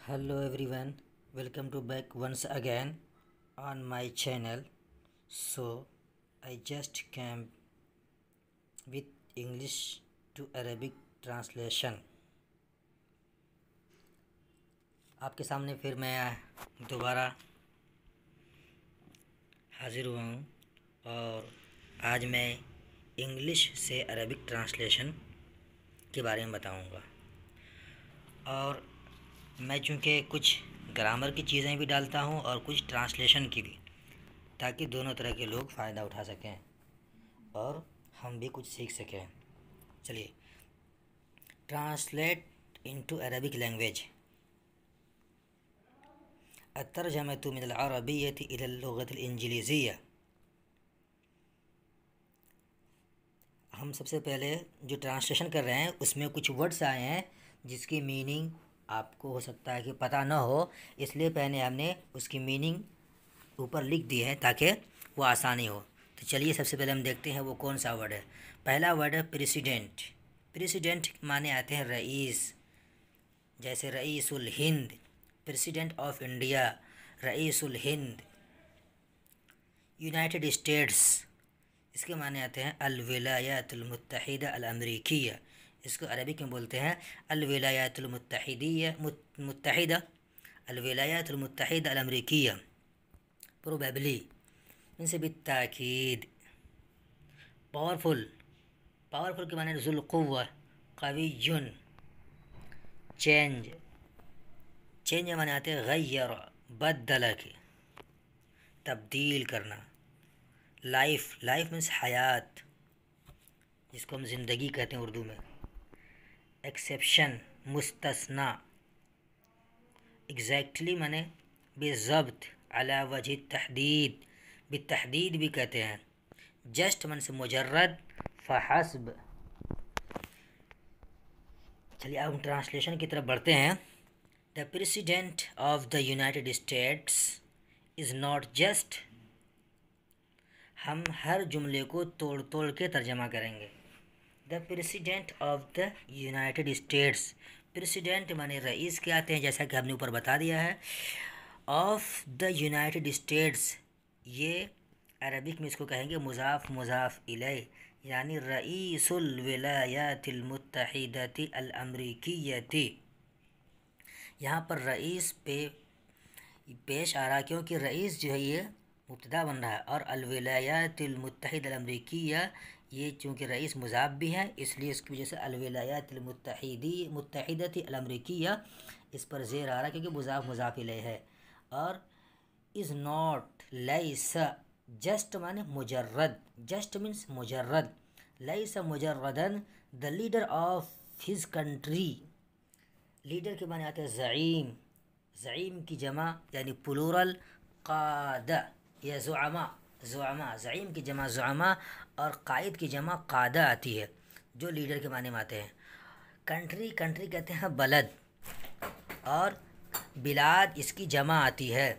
Hello everyone, welcome to back once again on my channel. So I just came with English to Arabic translation. आपके सामने फिर मैं दोबारा हाजिर हुआ हूँ और आज मैं इंग्लिश से अरबिक ट्रांसलेशन के बारे में बताऊँगा। और मैं चूँकि कुछ ग्रामर की चीज़ें भी डालता हूँ और कुछ ट्रांसलेशन की भी, ताकि दोनों तरह के लोग फ़ायदा उठा सकें और हम भी कुछ सीख सकें। चलिए, ट्रांसलेट इनटू अरबिक लैंग्वेज। अतर्जमतु मिनल अरबिय्यति इलल लुग़तिल इंजलीज़िय्या। हम सबसे पहले जो ट्रांसलेशन कर रहे हैं उसमें कुछ वर्ड्स आए हैं जिसकी मीनिंग आपको हो सकता है कि पता न हो, इसलिए पहले हमने उसकी मीनिंग ऊपर लिख दी है ताकि वो आसानी हो। तो चलिए सबसे पहले हम देखते हैं वो कौन सा वर्ड है। पहला वर्ड है प्रेसिडेंट। प्रेसिडेंट माने आते हैं रईस, जैसे Raisul Hind, president of India, Raisul Hind. United states, इसके माने आते हैं अल-विलायातुल मुत्तहिदा अल-अमरीकिया। इसको अरबिक में बोलते हैं अल-विलायातुल मुत्तहिदा अल-विलायातुल मुत्तहिदा अल-अमरीकिया। प्रोबेबली इनसे बित्ताकीद। पावरफुल, पावरफुल के माने ज़ुल क़ुव्वा, क़वियुन। चेंज, चेंज माने आते हैं गय्यर, बदला के, तब्दील करना। लाइफ, लाइफ मीन्स हयात, जिसको हम ज़िंदगी कहते हैं उर्दू में। एक्सेप्शन, मुस्तस्ना। एग्जैक्टली माने बेज़ब्त, अला वजह तहदीद, बितहदीद भी कहते हैं। जस्ट मन से मुजर्रद, फहस्ब। चलिए अब हम ट्रांसलेशन की तरफ बढ़ते हैं। The president of the United states is not just. हम हर जुमले को तोड़ तोड़ के तर्जमा करेंगे। The president of the United states, president माने रईस के आते हैं, जैसा कि हमने ऊपर बता दिया है। ऑफ द यूनाइटेड स्टेट्स, ये अरबिक में इसको कहेंगे मुज़ाफ़ मुज़ाफ़ इलैह, यानी रईसुल विलायातिल मुत्तहिदति अल अमरीकियति। यहाँ पर रईस पे पेश आ रहा, क्योंकि रईस जो है ये मुब्तदा बन रहा है, और अल-विलायातिल मुत्तहिदा अल अमरीकिया, ये चूँकि रईस मुज़ाफ़ भी है, इसलिए इसकी वजह से अल-विलायातिल मुत्तहिदति अल अमरीकिया इस पर ज़ेर आ रहा है, क्योंकि मुज़ाफ़ मुज़ाफ़ इलैह है। और इज़ नॉट, लैसा, जस्ट माने मुजर्रद, जस्ट मीन्स मुजर्रद, लैसा मुजर्रदन the leader of his country. Leader के माने आते हैं ज़ईम, ज़ईम की जमा यानी प्लूरल क़ादा या ज़ुअमा, ज़ुअमा, ज़ईम की जमा ज़ुअमा और कायद की जमा क़ादा आती है, जो लीडर के माने में आते हैं। कंट्री, कंट्री कहते हैं बलद, और बिलाद इसकी जमा आती है।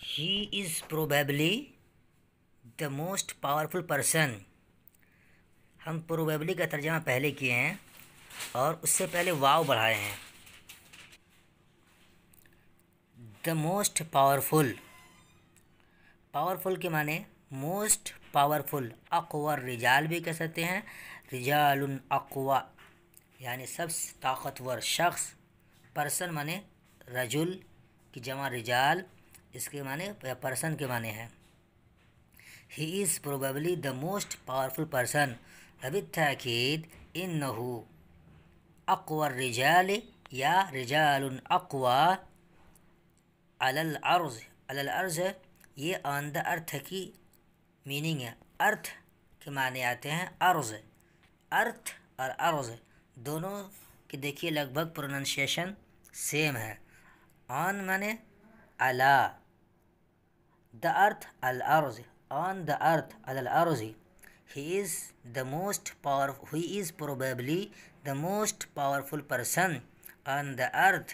ही is probably the most powerful person. हम प्रोबेबली का तर्जमा पहले किए हैं और उससे पहले वाव बढ़ाए हैं। द मोस्ट पावरफुल, पावरफुल के माने मोस्ट पावरफुल। अक़वा रिजाल भी कह सकते हैं, रिजालुन अक़वा, यानी सबसे ताकतवर शख्स। पर्सन माने रजुल की जमा रिजाल, इसके माने पर्सन के माने हैं। He is probably the most powerful person, बित्ताकीद इन्नहु अक़वा रिजाल या रिजालुन अक़वा अलल अर्ज़। अलल अर्ज़ ये ऑन द अर्थ की मीनिंग है। अर्थ के माने आते हैं अर्ज़। अर्थ और अर्ज़ दोनों के देखिए लगभग प्रोनाउंसिएशन सेम है। ऑन माने अला, द अर्थ अल अर्ज़, ऑन द अर्थ अलल अर्ज़। He is the most powerful, he is probably the most powerful person on the earth.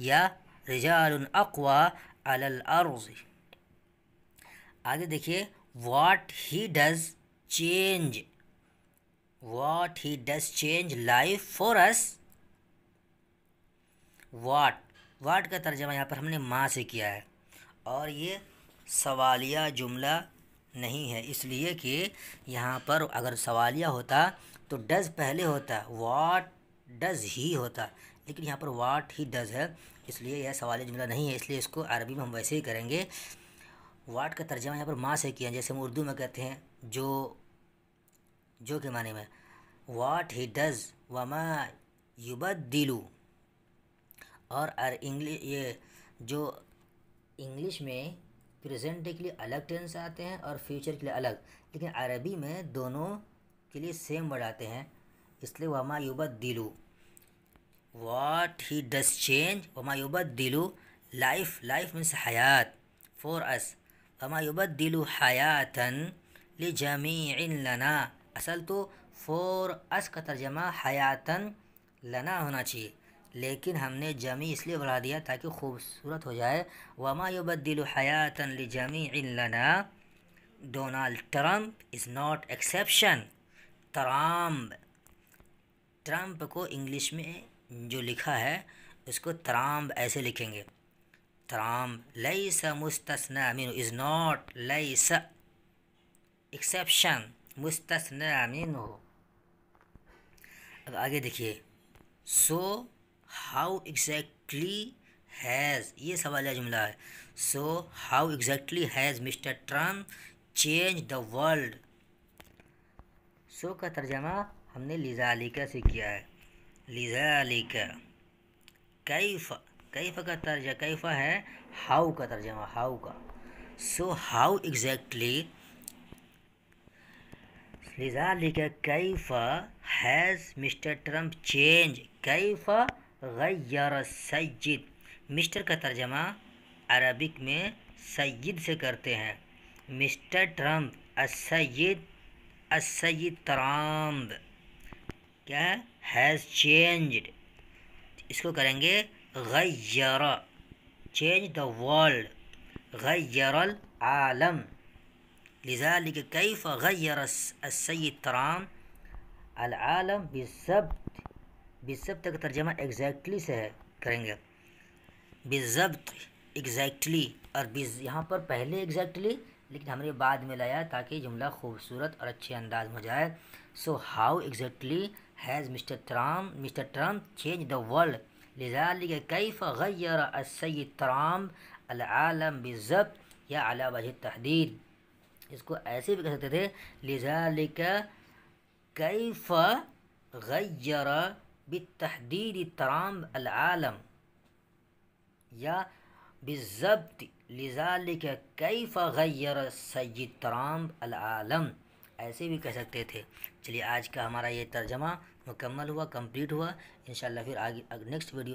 या रिजाल अक़वा अलल अर्ज़। आगे देखिए, what he does change, what he does change life for us. What का तर्जमा यहाँ पर हमने माँ से किया है और ये सवालिया जुमला नहीं है, इसलिए कि यहाँ पर अगर सवालिया होता तो डज पहले होता, वाट डज ही होता, लेकिन यहाँ पर वाट ही डज है, इसलिए यह सवालिया जुमला नहीं है। इसलिए इसको अरबी में हम वैसे ही करेंगे। वाट का तर्जमा यहाँ पर माँ से किया, जैसे हम उर्दू में कहते हैं जो के माने में वाट ही डज वमा युबद्दिलु। और इंग्लिश ये जो इंग्लिश में प्रेजेंट डे के लिए अलग टेंस आते हैं और फ्यूचर के लिए अलग, लेकिन अरबी में दोनों के लिए सेम वर्ड आते हैं, इसलिए वमा युबद्दिलु, व्हाट ही डज चेंज वमा युबद्दिलु लाइफ मीन्स हयात फॉर अस, वमा युबद्दिलु हयातन लिजमीइन लना। असल तो फॉर अस का तर्जमा हयातन लना होना चाहिए, लेकिन हमने जमी इसलिए बढ़ा दिया ताकि खूबसूरत हो जाए। वमा युबद्दिलु हयातन लिजमीइन लना। Donald Trump is not exception. Trump को इंग्लिश में जो लिखा है उसको त्राम्ब ऐसे लिखेंगे, त्राम्ब। लैसा मुस्तस्ना मिन्हु इज़ नॉट, लैसा एक्सेप्शन, मुस्तस्ना मिन्हु। अब आगे देखिए, सो हाउ एग्जैक्टली हैज़, ये सवालिया जुमला है। So how exactly has Mr Trump change the world. So का तर्जमा हमने लिज़ालिका से किया है, लिज़ालिका। कैफ का तर्जमा, कैफ है हाउ का तर्जमा, हाउ का। सो हाउ एग्जैक्टली लिज़ालिका कैफ हैज़ मिस्टर ट्रम्प चेंज, कैफ गय्यर सय्यिद। मिस्टर का तर्जमा अरबिक में सय्यिद से करते हैं। मिस्टर ट्रम्प असय्यिद, असय्यिद ट्रम्प क्या है, हैज़ चेंज्ड, इसको करेंगे गय्यर, चेंज द वर्ल्ड, गय्यर आलम। लिज़ालिका कैफ गय्यर असय्यिद ट्रम्प अल आलम बिज़ब्त। बिज़ब्त का तर्जमा एग्जैक्टली से है, करेंगे बिज़ब्त, एग्जैक्टली। और यहाँ पर पहले एग्जैक्टली, लेकिन हमने बाद में लाया ताकि जुमला खूबसूरत और अच्छे अंदाज में हो जाए। So how exactly has Mr Trump change the world, लिज़ालिका कैफ गय्यर असय्यिद ट्रम्प अल आलम बिज़ब्त या अला वजह तहदीद। इसको ऐसे भी कह सकते थे, लिज़ालिका कैफ गय्यर बित्तहदीद ट्रम्प अल आलम, या बिज़ब्त लिज़ालिका कैफ गय्यर सय्यिद ट्रम्प अल आलम, ऐसे भी कह सकते थे। चलिए आज का हमारा ये तर्जमा मुकम्मल हुआ, कंप्लीट हुआ। इंशाल्लाह फिर आगे नेक्स्ट वीडियो